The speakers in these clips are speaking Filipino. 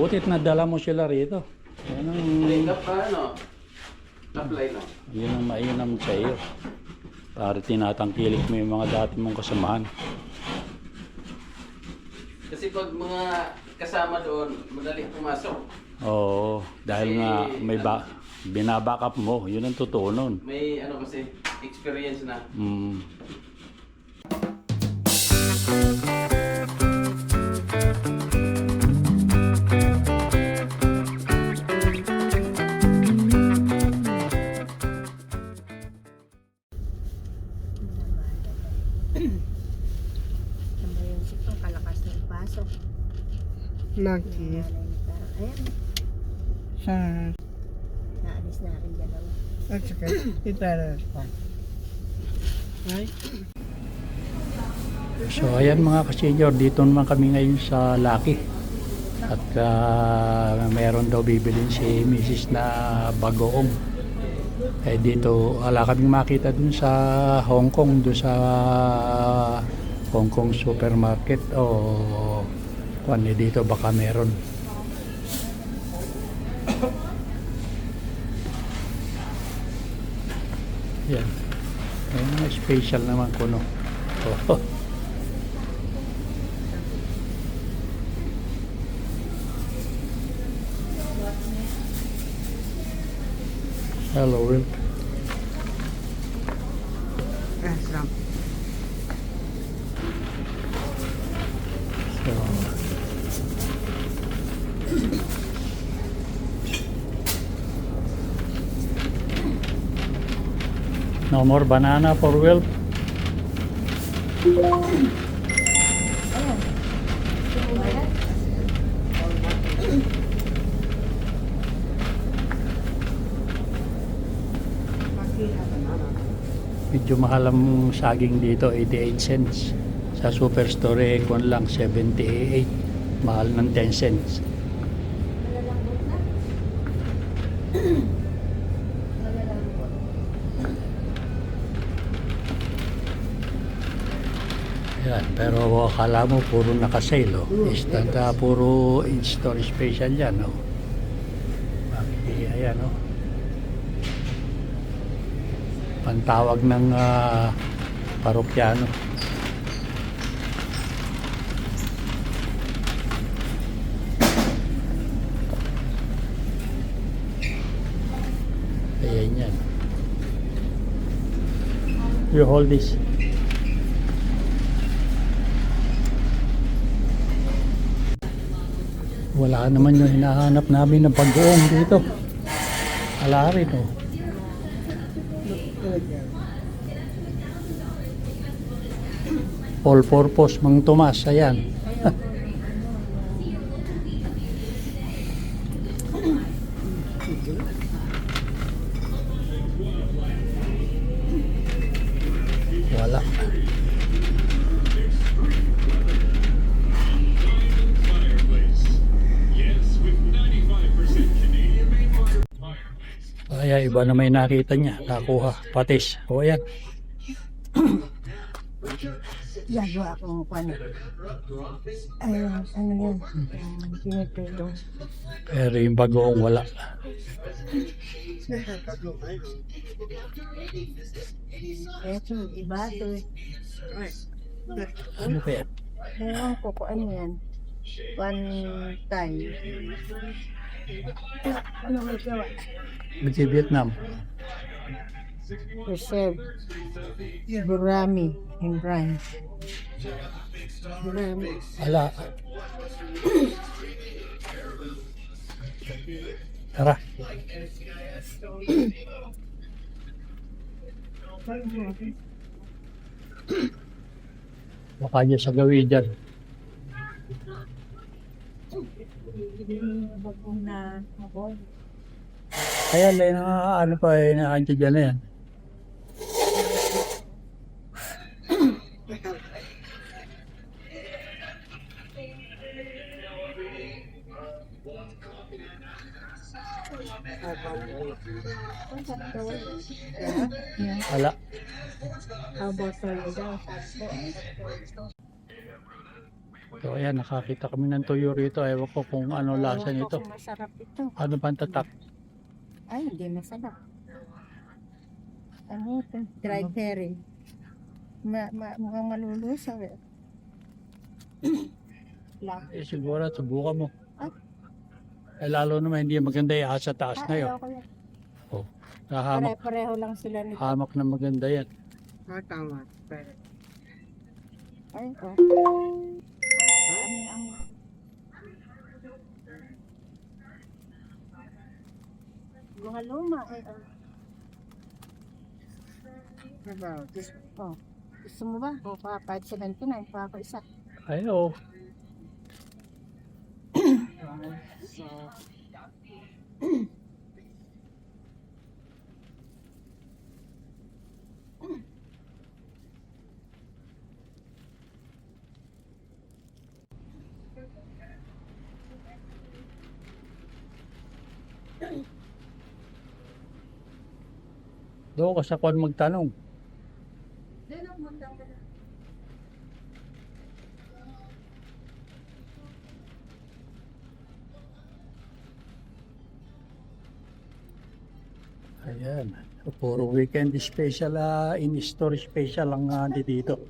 Butit nadala mo sila rito. Yan ang, Apply lang. yun ang mainam sa iyo. Para tinatangkilik mo yung mga dati mong kasamahan. Kasi pag mga kasama doon, madali pumasok. Oo, dahil nga may binabackup mo, yun ang totoo nun. May ano kasi, experience na. Mm. Lagi. Ayan, Sa... naalis na rin dalawa. At saka, itaras pa. Ay, So ayan mga ka-senior, dito naman kami ngayon sa Lucky. At meron daw bibilin si Mrs. na bagoong. Eh dito, wala kaming makita dun sa Hong Kong, dun sa Hong Kong supermarket o kung ano dito baka meron. Yan. Ayan, special naman kuno. Oh. Hello, Will. asam. So, no more banana for Will. Medyo mahal ang saging dito, 88 cents. Sa superstore, kung lang 78. Mahal ng 10 cents. Yan, pero akala mo puro nakasale, oh. Instant, puro in-store special yan, oh. Bakit, ayan, oh. Pantawag ng parokyano. Ayan yan. You hold this. Wala naman yung hinahanap namin na pag-uong dito. Wala rin, oh. All purpose Mang Tomas, ayan. Wala. Kaya iba na may nakita niya, nakuha, patis. O ayan. Gagawa akong paano. Ayun, ano yun? Pinipito. Pero yung bagoong wala. Eto, iba ito. Ano kaya? Ewan ko kung ano yan. One time. Ano may gawa? Vietnam. Preserve. Burami in brine. Burami. Wala. Tara. Baka niya sa gawin dyan. Na ako. Kaya lang ano pa eh, na-anti dyan na yan. Wala. How about daw? So ayan, nakakita kami ng tuyo rito. Ewan ko kung ano lasa Ewan ko nito. kung masarap ito. Ano bang tatak? Ay, hindi masarap. Ano ito? Dried herring. Mukhang malulusaw eh. Lang. Eh siguro, subukan mo. Ah. Eh lalo naman hindi maganda yung asa taas na yun. Ayoko yan. Oh, nahamak, Pare-pareho lang sila nito. hamak na maganda yan. Tama. Pero, Ay, oh. Ang mga luma eh. about Oh. Gusto mo ba? O, 579 pa ako isa. Ay, oh. so, Doon ka sa kwan magtanong. Ayan. So, puro weekend special, in-store special ang dito.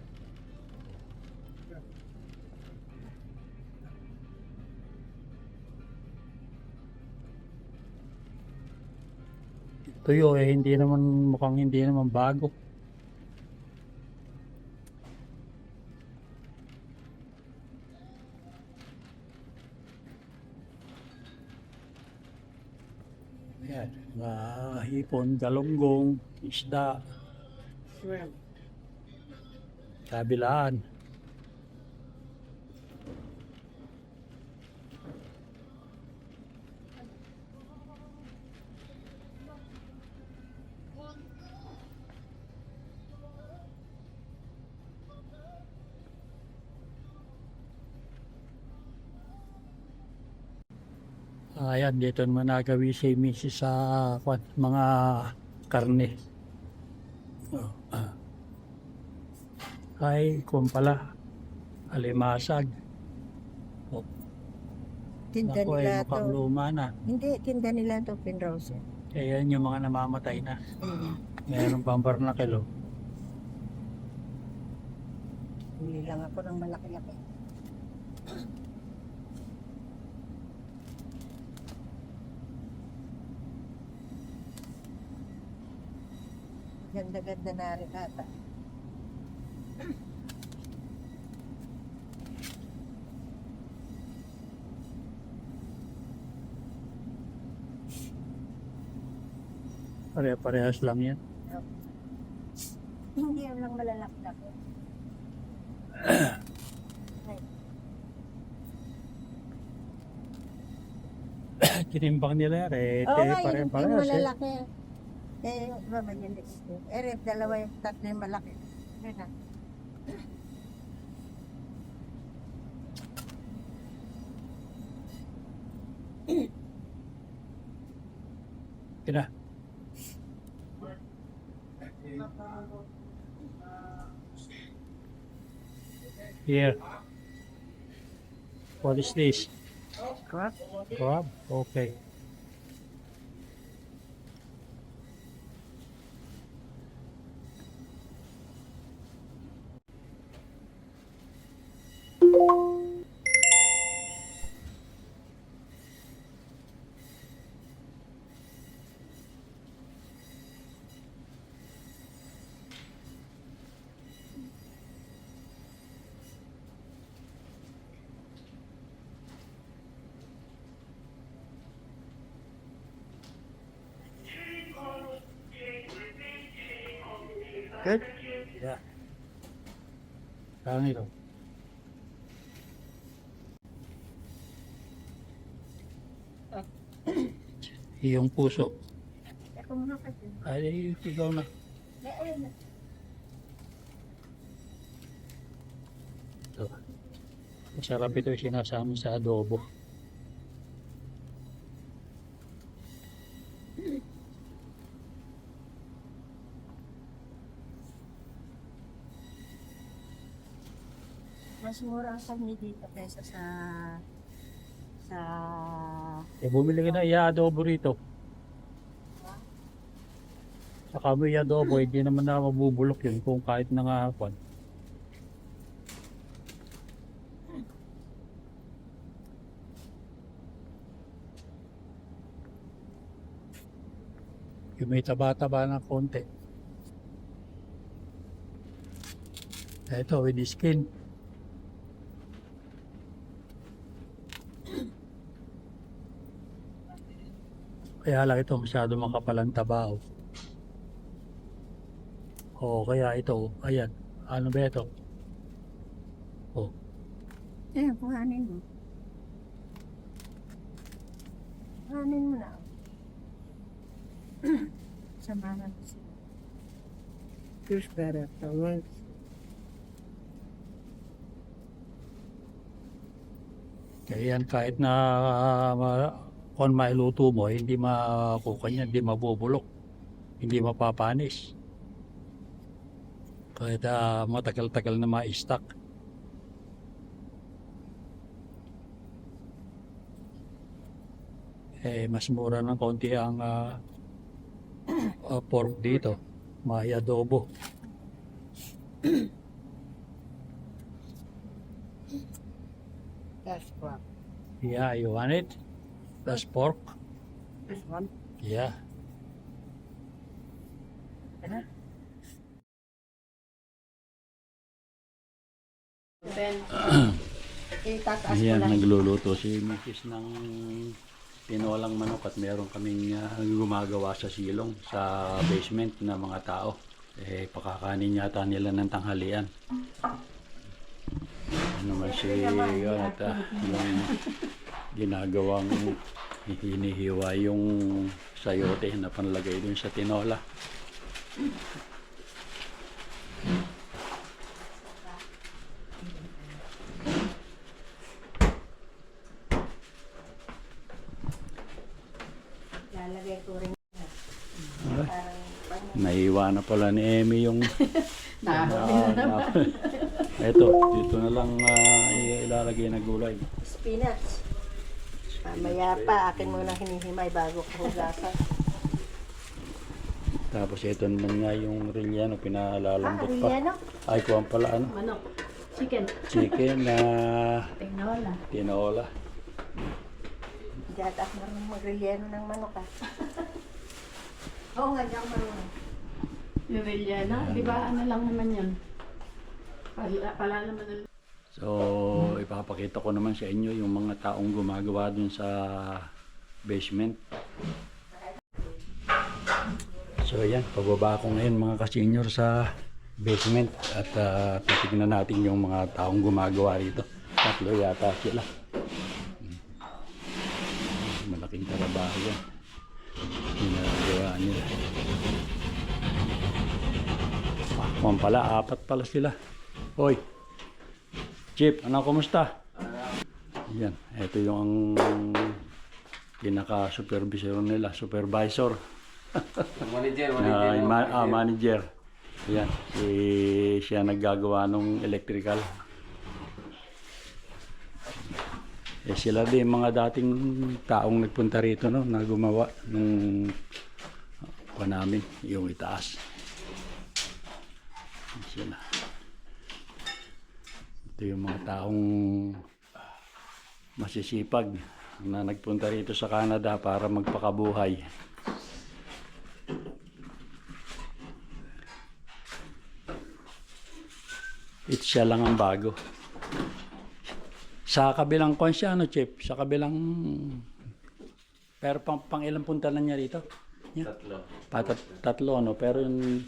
Tuyo eh, hindi naman, mukhang hindi naman bago. Ayan, hipon, galunggong, isda, shrimp. kabilaan. Ayan, dito naman nagawi si Mrs. sa mga karne. Oh, Ay, kung pala, alimasag. Oh, Tinda naku, nila mukhang to. luma na. Hindi, tinda nila to pinrose. Ayan yung mga namamatay na. Meron pang barnakelo. Hindi lang ako ng malaki-laki. Ganda-ganda na rin ata. Pare-parehas lang yan. Hindi yun lang malalaki-laki. Tinimbang nila, Oo nga, yung pare-parehas eh. malalaki. Eh, mama yun. Dalawa yung tatlo yung malaki. Yun na. Kina. Here. What is this? Crab? Crab? Okay. Good? Yeah. Parang ito. Iyong puso. Ako muna kasi. Ay, ikaw na. Ayun. Ito. Masarap ito yung sinasama sa adobo. Mas mura ang kami dito kaysa sa Bumili ka na i-adobo rito. Saka mo i-adobo, hindi naman na mabubulok yun kung kahit nangahapan. Yung may taba-taba ng konti. Ito, with the skin. Kaya lang ito masyado makapal ang taba. O kaya ito, ayan. Ano ba ito? Oh, kuhanin mo. Kuhanin mo na. Samahan ko sila. Here's better. The ones. kaya yan kahit na kung mailuto mo, hindi makukuha niya, hindi mabubulok, hindi mapapanis. Kahit matagal-tagal na ma-stock. Mas mura ng konti ang pork dito. May adobo. That's crap. Yeah, you want it? That's pork? This one. Yeah. Itataas ko Ayan, lang. nagluluto si Mrs. ng tinolang manok at meron kaming gumagawa sa silong sa basement na mga tao. Pakakanin yata nila ng tanghalian. Ano man si at yung ginagawang hinihiwa yung sayote na panlagay dun sa tinola. Lalagay ko rin. Naiwa na pala ni Emmy yung Eto, dito na lang ilalagay na gulay. Spinach. Mamaya pa, akin muna hinihimay bago ko hugasan. Tapos ito naman nga yung relleno, pinalalambot pa. Relleno? Ay, kuwan pala ano? Manok. Chicken. Chicken na Tinola. tinola. Diyan ako marunong mag-relleno ng manok ah. Oo nga, diyan ako marunong. Yung Rellena, di ba ano lang naman yun? Pala naman ng... So, ipapakita ko naman sa inyo yung mga taong gumagawa dun sa basement. So, ayan, pababa ko ngayon mga ka-senior sa basement at titignan natin yung mga taong gumagawa rito. Tatlo yata sila. Malaking trabaho yan. Ginagawa nila. Kung pala, 4 pala sila. Hoy! Chip, ano, kumusta? Yan, ito yung pinaka-supervisor nila, supervisor. Manager. Manager. Yan, siya naggagawa ng electrical. Sila din mga dating taong nagpunta rito, no, na gumawa nung namin, yung itaas. Sila. Ito yung mga taong masisipag na nagpunta rito sa Canada para magpakabuhay. It's siya lang ang bago. Sa kabilang kwan siya, ano, Chip? Sa kabilang... Pero pang ilang punta na niya rito? Yeah. Tatlo, ano? Pero yung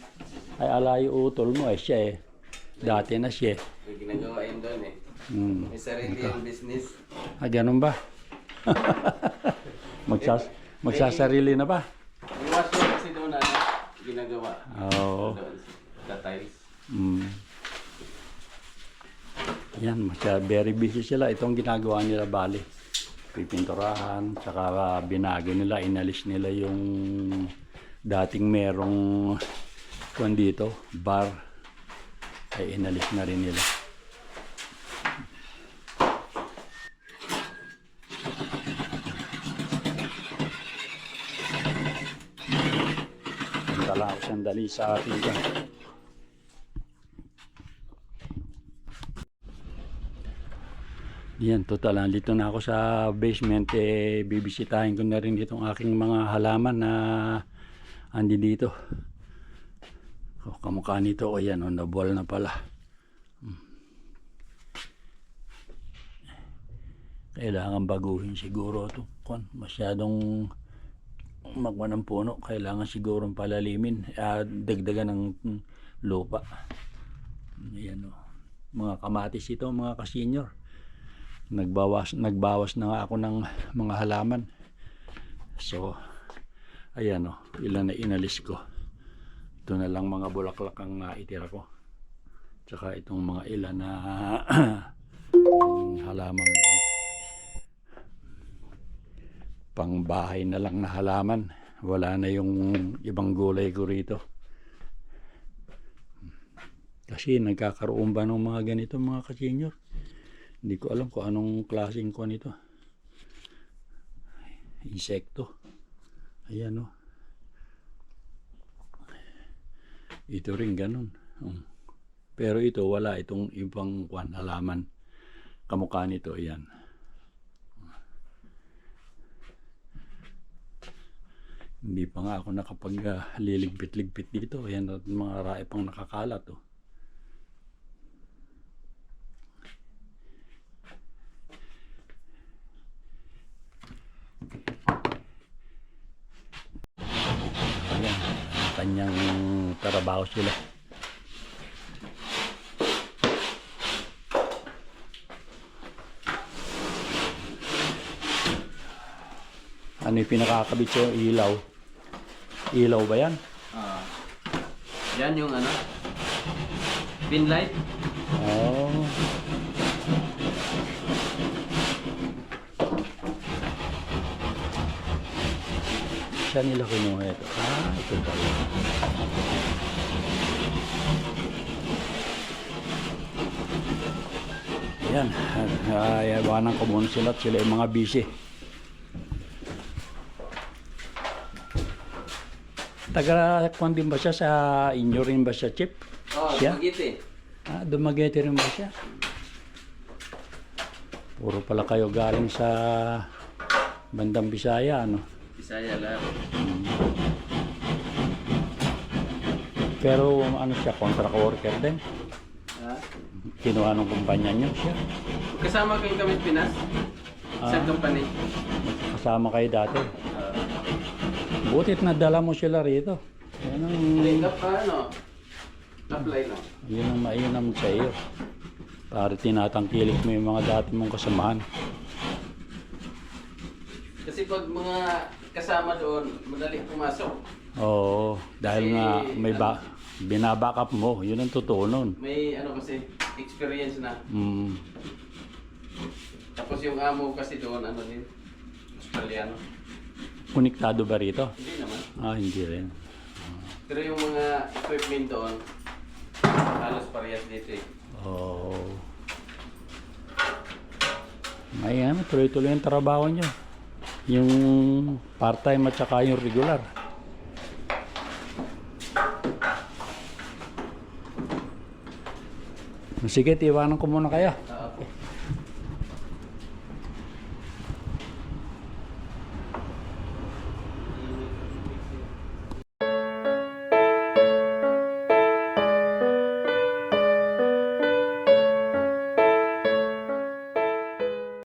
ay alayo utol mo, siya eh. Dati na siya. May ginagawa yun doon eh. May sarili yung business. Ganun ba? Magsasarili na ba? Yung washroom kasi doon ano, ginagawa. Oo. Doon, sa tiles. Yan, very busy sila. Itong ginagawa nila bali. Pipinturahan, saka binago nila, inalis nila yung dating merong kung dito, bar, ay inalis na rin nila. punta lang ako sandali sa ating yan, total. Dito na ako sa basement. Bibisitahin ko na rin itong aking mga halaman na andi dito. Kamukha nito. O yan, nabuwal na pala. Kailangan baguhin siguro ito. Masyadong magwa ng puno. Kailangan siguro palalimin. Dagdagan ng lupa. Ayan, mga kamatis ito, mga kasenyor. Nagbawas na nga ako ng mga halaman. So, ayan ilan na inalis ko. Ito na lang mga bulaklak ang itira ko. Tsaka itong mga ilan na halaman pang bahay na lang na halaman. Wala na yung ibang gulay ko rito. Kasi nagkakaroon ba ng mga ganito mga kasenyor? Hindi ko alam kung anong klaseng ko nito. Insekto. Ayan Ito rin ganun. Pero ito wala itong ibang halaman. Kamukha nito. Ayan. Hindi pa nga ako nakapag-liligpit-ligpit dito. Ayan mga rae pang nakakalat kanyang trabaho sila. Ano yung pinakakabit sa ilaw? Ilaw ba yan? Yan yung pin light. Oh. Saan nila kinuha ito? Ito pala. Ayan. Ayawanan ko muna sila at sila yung mga busy. Taga-kwan din ba siya sa inyo rin ba siya, Chip? Siya? Dumaguete. Dumaguete rin ba siya? Puro pala kayo galing sa bandang Bisaya, Bisaya lang. Pero siya, contract worker din? Kinuha ng kumpanya niyo siya? Kasama kayong kami Pinas? Sa company? Kasama kayo dati? Butit nadala mo sila rito. Yan ang... Apply lang. Yun ang mainam sa iyo. Para tinatangkilik mo yung mga dati mong kasamahan. Kasi pag mga kasama doon, madali pumasok. Oo, dahil nga may binabackup mo, yun ang totoo nun. May kasi, experience na. Tapos yung amo kasi doon, din, Australiano. Konektado ba rito? Hindi naman. Hindi rin. Pero yung mga equipment doon, halos parehas dito Oo. May tuloy-tuloy ang trabaho nyo. Yung part-time at saka yung regular. Sige, iwanan ko muna kayo.